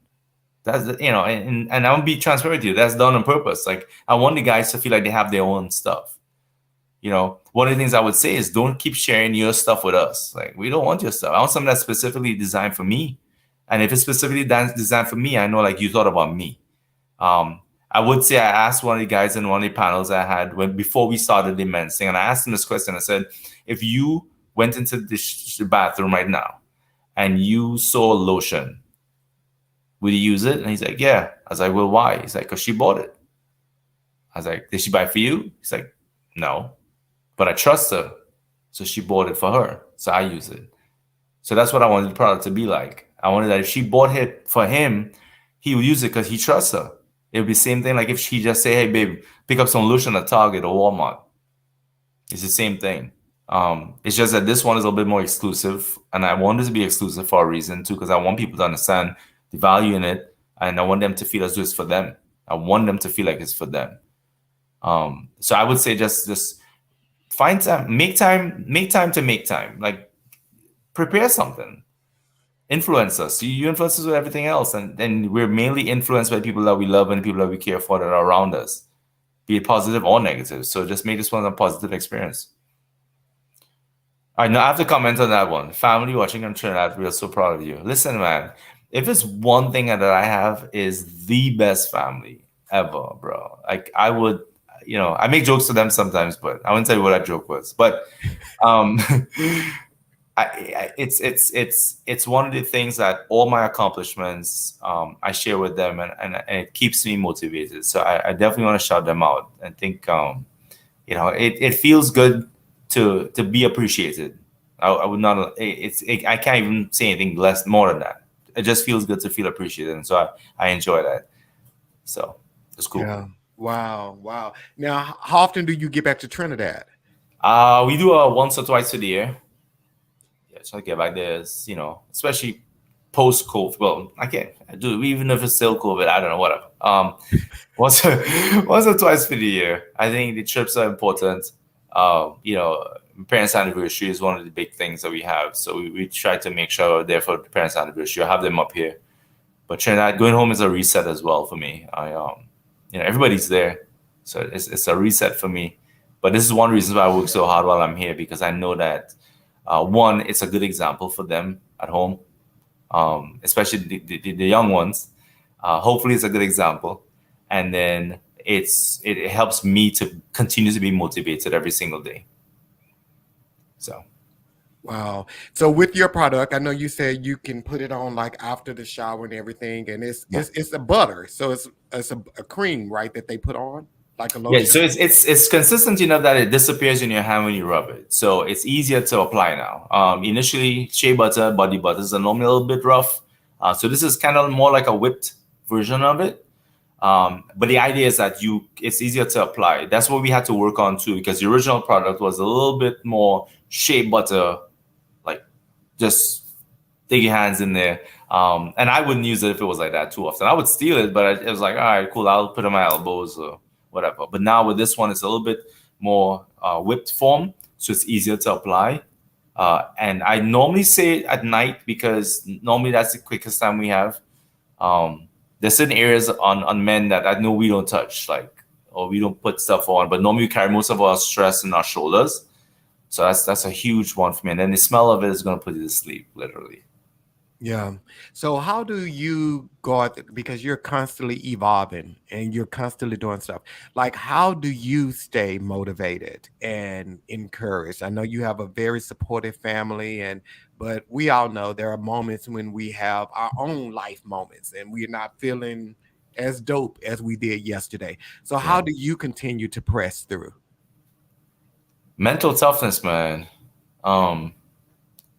That's and I'll be transparent with you. That's done on purpose. Like I want the guys to feel like they have their own stuff. One of the things I would say is don't keep sharing your stuff with us. Like we don't want your stuff. I want something that's specifically designed for me. And if it's specifically designed for me, I know like you thought about me. I would say I asked one of the guys in one of the panels I had before we started the men's thing, and I asked him this question. I said, if you went into the bathroom right now and you saw lotion, would you use it? And he's like, yeah. I was like, well, why? He's like, because she bought it. I was like, did she buy it for you? He's like, no, but I trust her. So she bought it for her. So I use it. So that's what I wanted the product to be like. I wanted that if she bought it for him, he would use it because he trusts her. It would be the same thing like if she just say, hey, babe, pick up some lotion at Target or Walmart. It's the same thing. It's just that this one is a little bit more exclusive. And I want it to be exclusive for a reason too, because I want people to understand the value in it. And I want them to feel as though it's for them. I want them to feel like it's for them. So I would say just find time, make time to make time. Like prepare something. Influence us. You influence us with everything else, and then we're mainly influenced by people that we love and people that we care for that are around us, be it positive or negative. So just make this one a positive experience. I know I have to comment on that one. Family watching on Trinidad, we are so proud of you. Listen, man, if it's one thing that I have is the best family ever, bro. Like I would, I make jokes to them sometimes, but I won't tell you what that joke was. But it's one of the things that all my accomplishments I share with them, and it keeps me motivated. So I definitely want to shout them out. I think it feels good to be appreciated. I would not. I can't even say anything more than that. It just feels good to feel appreciated, and so I enjoy that. So it's cool. Yeah. Wow. Now, how often do you get back to Trinidad? We do once or twice a year. Try to get back there, especially post COVID. Well, I can't do even if it's still COVID. I don't know, whatever. Once or twice for the year. I think the trips are important. parents' anniversary is one of the big things that we have. So we try to make sure we're there for the parents' anniversary. I have them up here. But Trinidad, going home is a reset as well for me. Everybody's there, so it's a reset for me. But this is one reason why I work so hard while I'm here, because I know that one, it's a good example for them at home, especially the young ones. Hopefully, it's a good example, and then it helps me to continue to be motivated every single day. So. Wow. So with your product, I know you said you can put it on like after the shower and everything, and it's a butter, so it's a cream, right, that they put on like a lotion. Yeah, so it's consistent enough that it disappears in your hand when you rub it, so it's easier to apply now. Initially, shea butter, body butters are normally a little bit rough, so this is kind of more like a whipped version of it. But the idea is that it's easier to apply. That's what we had to work on too, because the original product was a little bit more shea butter. Just take your hands in there. And I wouldn't use it if it was like that too often. I would steal it, but it was like, all right, cool, I'll put it on my elbows or whatever. But now with this one, it's a little bit more whipped form, so it's easier to apply. And I normally say it at night, because normally that's the quickest time we have. There's certain areas on men that I know we don't touch, or we don't put stuff on, but normally we carry most of our stress in our shoulders. So that's a huge one for me. And then the smell of it is going to put you to sleep, literally. Yeah. So how do you because you're constantly evolving and you're constantly doing stuff, like how do you stay motivated and encouraged? I know you have a very supportive family, but we all know there are moments when we have our own life moments and we're not feeling as dope as we did yesterday. So how do you continue to press through? Mental toughness, man.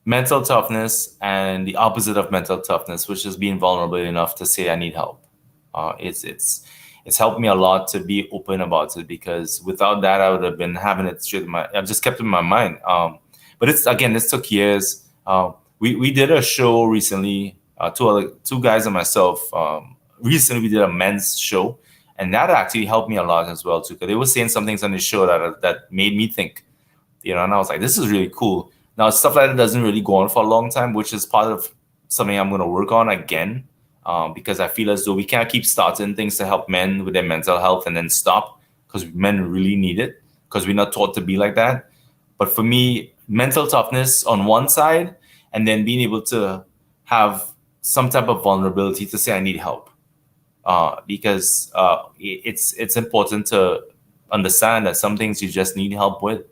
Mental toughness, and the opposite of mental toughness, which is being vulnerable enough to say I need help. It's helped me a lot to be open about it, because without that, I would have been having it straight in I've just kept it in my mind. But this took years. We did a show recently, two guys and myself. Recently, we did a men's show, and that actually helped me a lot as well too, because they were saying some things on the show that made me think. And I was like, this is really cool. Now, stuff like that doesn't really go on for a long time, which is part of something I'm going to work on again, because I feel as though we can't keep starting things to help men with their mental health and then stop, because men really need it, because we're not taught to be like that. But for me, mental toughness on one side, and then being able to have some type of vulnerability to say I need help, because it's important to understand that some things you just need help with.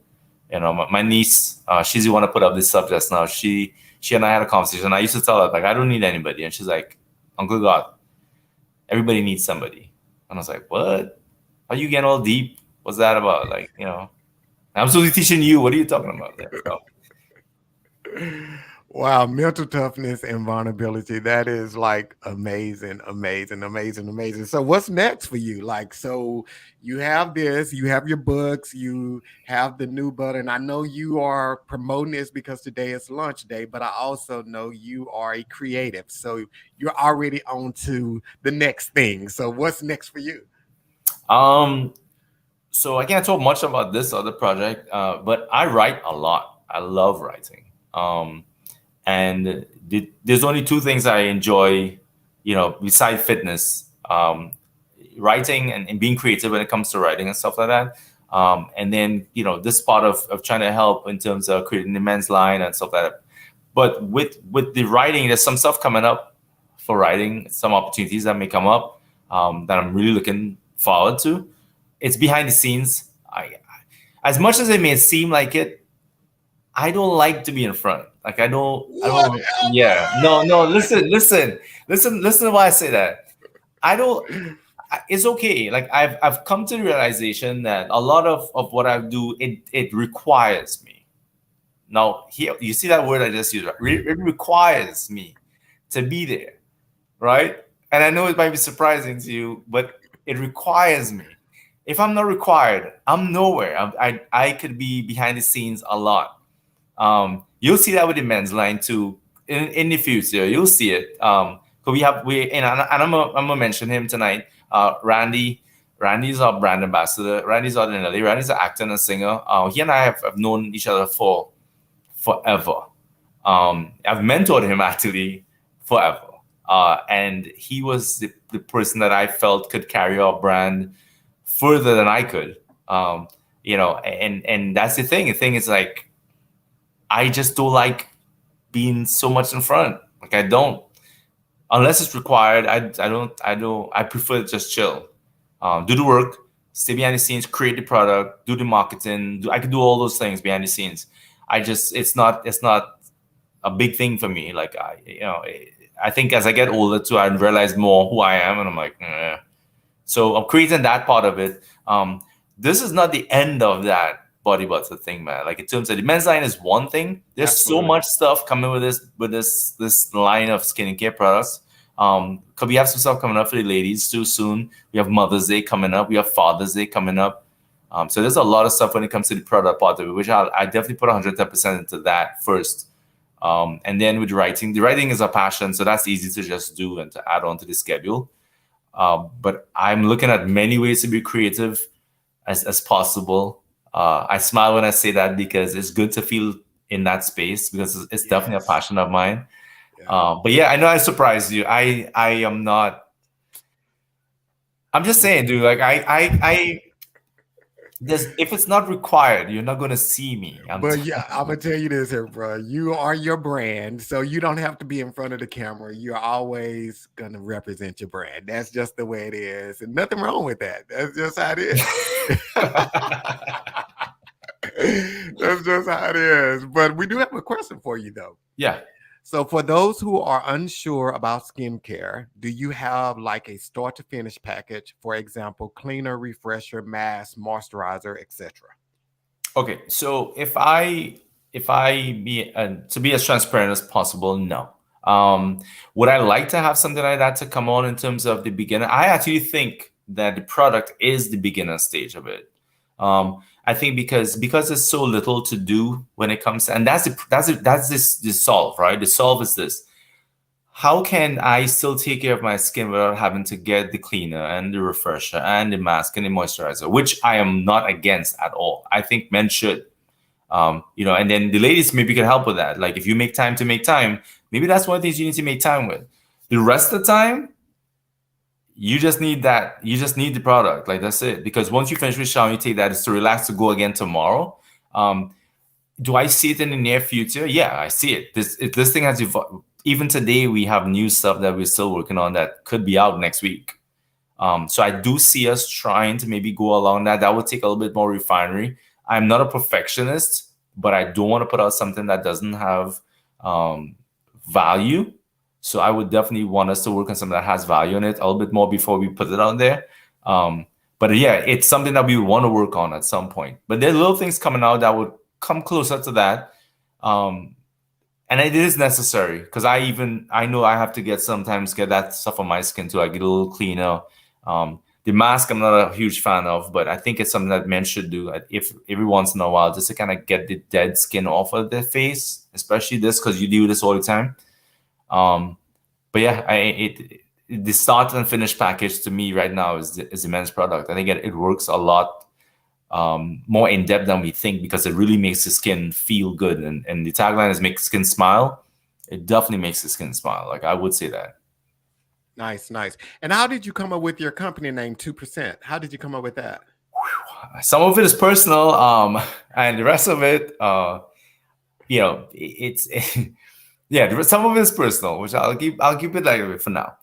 My niece, she's the one to put up this stuff just now. She and I had a conversation. I used to tell her, like, I don't need anybody. And she's like, Uncle God, everybody needs somebody. And I was like, what? Are you getting all deep? What's that about? Like, I'm supposed to be teaching you. What are you talking about there? So. Wow, mental toughness and vulnerability. That is like amazing. So what's next for you? Like, so you have this, you have your books, you have the new butter, and I know you are promoting this because today is lunch day, but I also know you are a creative. So you're already on to the next thing. So what's next for you? So I can't talk much about this other project, but I write a lot. I love writing. And there's only two things I enjoy, besides fitness, writing and being creative when it comes to writing and stuff like that. And then, this part of trying to help in terms of creating the men's line and stuff like that. But with the writing, there's some stuff coming up for writing, some opportunities that may come up that I'm really looking forward to. It's behind the scenes. As much as it may seem like it, I don't like to be in front. Like I don't. Yeah. No. Listen to why I say that. I don't. It's okay. Like I've come to the realization that a lot of what I do, it requires me. Now here, you see that word I just used. Right? It requires me to be there, right? And I know it might be surprising to you, but it requires me. If I'm not required, I'm nowhere. I could be behind the scenes a lot. You'll see that with the men's line too in the future. You'll see it. And I'm gonna mention him tonight. Randy, Randy's our brand ambassador. Randy's out in LA. Randy's an actor and a singer. He and I have known each other for forever. I've mentored him actually forever. And he was the person that I felt could carry our brand further than I could. And that's the thing. The thing is, like, I just don't like being so much in front. Like, I don't, unless it's required. I prefer to just chill, do the work, stay behind the scenes, create the product, do the marketing. I can do all those things behind the scenes. It's not a big thing for me. Like, I think as I get older too, I realize more who I am, and I'm like, eh. So I'm creating that part of it. This is not the end of that body butter thing, man. Like, in terms of the men's line is one thing. There's Absolutely. so much stuff coming with this line of skincare products. Cause we have some stuff coming up for the ladies too soon. We have Mother's Day coming up. We have Father's Day coming up. So there's a lot of stuff when it comes to the product part of it, which I definitely put 110% into that first. And then with writing, the writing is a passion, so that's easy to just do and to add on to the schedule. But I'm looking at many ways to be creative as possible. I smile when I say that because it's good to feel in that space, because it's definitely a passion of mine. Yeah. But yeah, I know I surprised you. I am not. I'm just saying, dude. Like, if it's not required, you're not gonna see me. But yeah, I'm gonna tell you this here, bro. You are your brand, so you don't have to be in front of the camera. You're always gonna represent your brand. That's just the way it is, and nothing wrong with that. That's just how it is. That's just how it is. But we do have a question for you, though. Yeah. So for those who are unsure about skincare, do you have like a start to finish package? For example, cleaner, refresher, mask, moisturizer, etc. Okay, so if I be to be as transparent as possible, no. Would I like to have something like that to come on in terms of the beginner? I actually think that the product is the beginner stage of it. I think because there's so little to do when it comes to, and that's the solve, right? The solve is this: how can I still take care of my skin without having to get the cleaner and the refresher and the mask and the moisturizer, which I am not against at all. I think men should, and then the ladies maybe can help with that. Like, if you make time to make time, maybe that's one of the things you need to make time with. The rest of the time, you just need that. You just need the product. Like, that's it. Because once you finish with shower, you take that, it's to relax, to go again tomorrow. Do I see it in the near future? Yeah, I see it. This thing has evolved. Even today, we have new stuff that we're still working on that could be out next week. So I do see us trying to maybe go along that. That would take a little bit more refinery. I'm not a perfectionist, but I don't want to put out something that doesn't have value. So I would definitely want us to work on something that has value in it a little bit more before we put it out there. But yeah, it's something that we want to work on at some point. But there are little things coming out that would come closer to that. And it is necessary, because I know I have to sometimes get that stuff on my skin too. I get a little cleaner. The mask I'm not a huge fan of, but I think it's something that men should do if every once in a while, just to kind of get the dead skin off of their face, especially this, because you do this all the time. But yeah, the start and finish package to me right now is the men's product. I think it works a lot more in depth than we think, because it really makes the skin feel good. And the tagline is "Make Skin Smile." It definitely makes the skin smile. Like, I would say that. Nice. And how did you come up with your company name 2%? How did you come up with that? Some of it is personal, and the rest of it, it's yeah. Some of it is personal, which I'll keep it like it for now.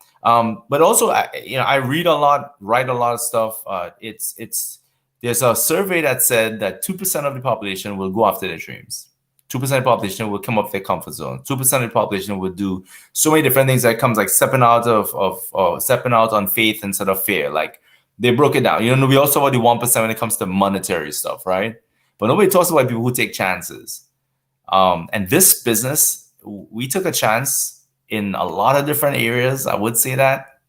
But also, I read a lot, write a lot of stuff. There's a survey that said that 2% of the population will go after their dreams. 2% of the population will come up their comfort zone. 2% of the population will do so many different things that comes like stepping out on faith instead of fear. Like, they broke it down. We also about the 1% when it comes to monetary stuff, right? But nobody talks about people who take chances. And this business, we took a chance in a lot of different areas. I would say that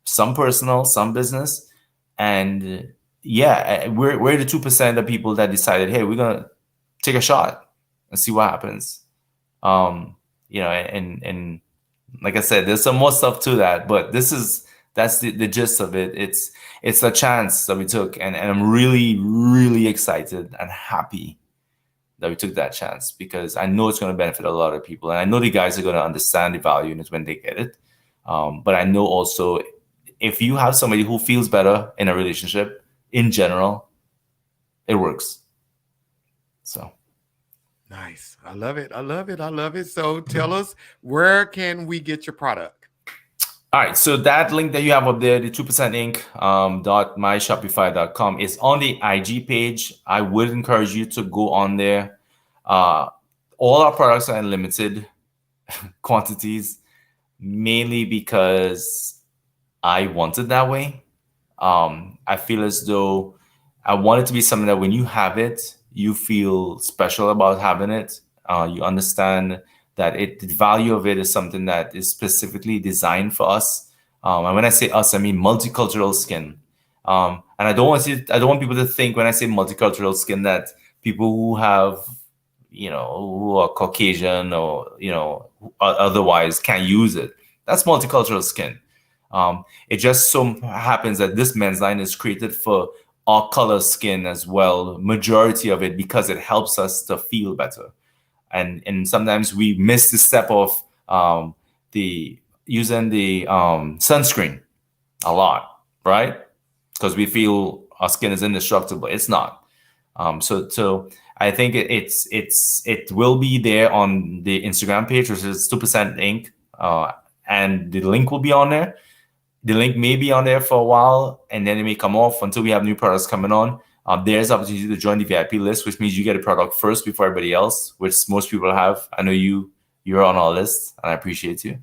some personal, some business, and yeah, we're the 2% of people that decided, hey, we're gonna take a shot and see what happens. And like I said, there's some more stuff to that, but this is That's the gist of it. It's a chance that we took, and I'm really, really excited and happy that we took that chance, because I know it's going to benefit a lot of people, and I know the guys are going to understand the value in it when they get it. But I know also, if you have somebody who feels better in a relationship in general, it works. So nice. I love it. I love it. I love it. So tell us, where can we get your product? All right, so that link that you have up there, the 2% Inc. .myshopify.com, is on the IG page. I would encourage you to go on there. All our products are in limited quantities, mainly because I want it that way. I feel as though I want it to be something that when you have it, you feel special about having it. You understand that the value of it is something that is specifically designed for us. And when I say us, I mean multicultural skin. And I don't want people to think when I say multicultural skin that people who have, who are Caucasian or, otherwise can't use it. That's multicultural skin. It just so happens that this men's line is created for our color skin as well, majority of it, because it helps us to feel better. And sometimes we miss the step of the using the sunscreen a lot, right? Because we feel our skin is indestructible. It's not. So I think it will be there on the Instagram page, which is 2% Inc. And the link will be on there. The link may be on there for a while, and then it may come off until we have new products coming on. There's opportunity to join the VIP list, which means you get a product first before everybody else, which most people have. I know you're on our list, and I appreciate you.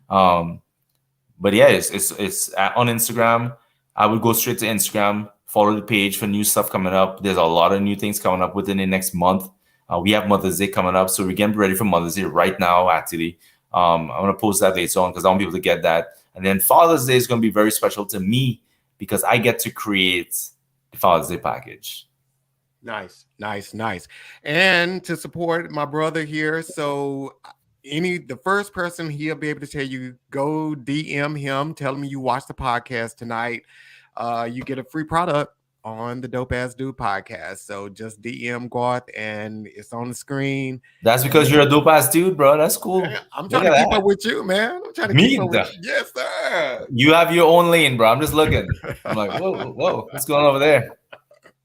But yeah, it's on Instagram. I would go straight to Instagram, follow the page for new stuff coming up. There's a lot of new things coming up within the next month. We have Mother's Day coming up, so we're getting ready for Mother's Day right now, actually. I'm going to post that later on because I want people to get that. And then Father's Day is going to be very special to me because I get to create the Father's Day package. Nice. And to support my brother here, so the first person, he'll be able to tell you, go DM him, tell him you watched the podcast tonight. You get a free product on the Dope Ass Dude podcast. So just DM Garth and it's on the screen. That's because you're a dope ass dude, bro. That's cool. Man, I'm trying to keep up with you, man. I'm trying to keep up with you. Yes, sir. You have your own lane, bro. I'm just looking. I'm like, whoa, what's going on over there?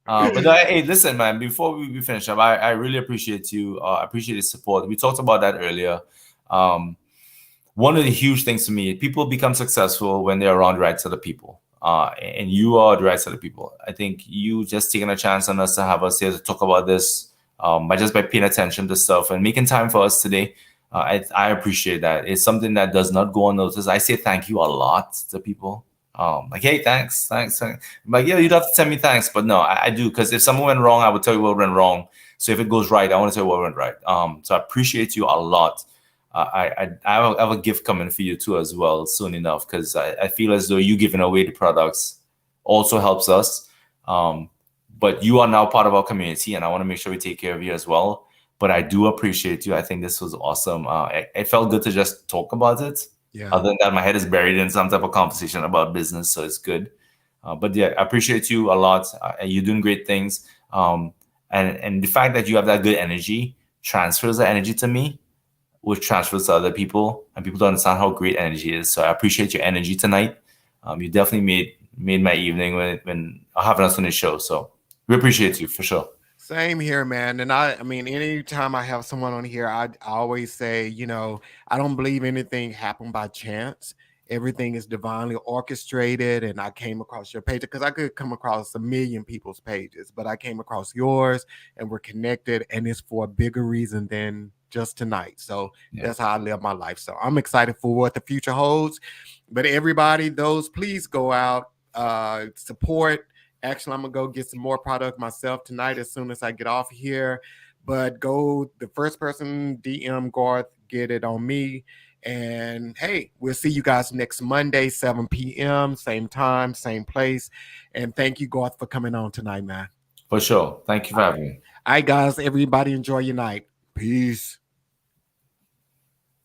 But no, hey, listen, man, before we finish up, I really appreciate you. I appreciate the support. We talked about that earlier. One of the huge things to me, people become successful when they're around the right set of people. And you are the right set of people. I think you just taking a chance on us to have us here to talk about this by paying attention to stuff and making time for us today. I appreciate that. It's something that does not go unnoticed. I say thank you a lot to people. Like, hey, thanks. Like, yeah, you'd have to tell me thanks, but no, I do, because if something went wrong, I would tell you what went wrong. So if it goes right, I want to tell you what went right. So I appreciate you a lot. I have a gift coming for you too as well soon enough, because I feel as though you giving away the products also helps us. But you are now part of our community, and I want to make sure we take care of you as well. But I do appreciate you. I think this was awesome. It felt good to just talk about it. Yeah. Other than that, my head is buried in some type of conversation about business, so it's good. But yeah, I appreciate you a lot. You're doing great things. And the fact that you have that good energy transfers the energy to me, which transfers to other people, and people don't understand how great energy is. So I appreciate your energy tonight. You definitely made my evening when having us on the show. So we appreciate you for sure. Same here, man. And I mean, anytime I have someone on here, I always say, I don't believe anything happened by chance. Everything is divinely orchestrated. And I came across your page because I could come across a million people's pages, but I came across yours and we're connected, and it's for a bigger reason than just tonight. So that's how I live my life. So I'm excited for what the future holds. But everybody, please go out, support. Actually, I'm gonna go get some more product myself tonight as soon as I get off here. But the first person DM Garth, get it on me. And hey, we'll see you guys next Monday, 7 p.m., same time, same place. And thank you, Garth, for coming on tonight, man. For sure. Thank you for having me. All right, guys, everybody enjoy your night. Peace.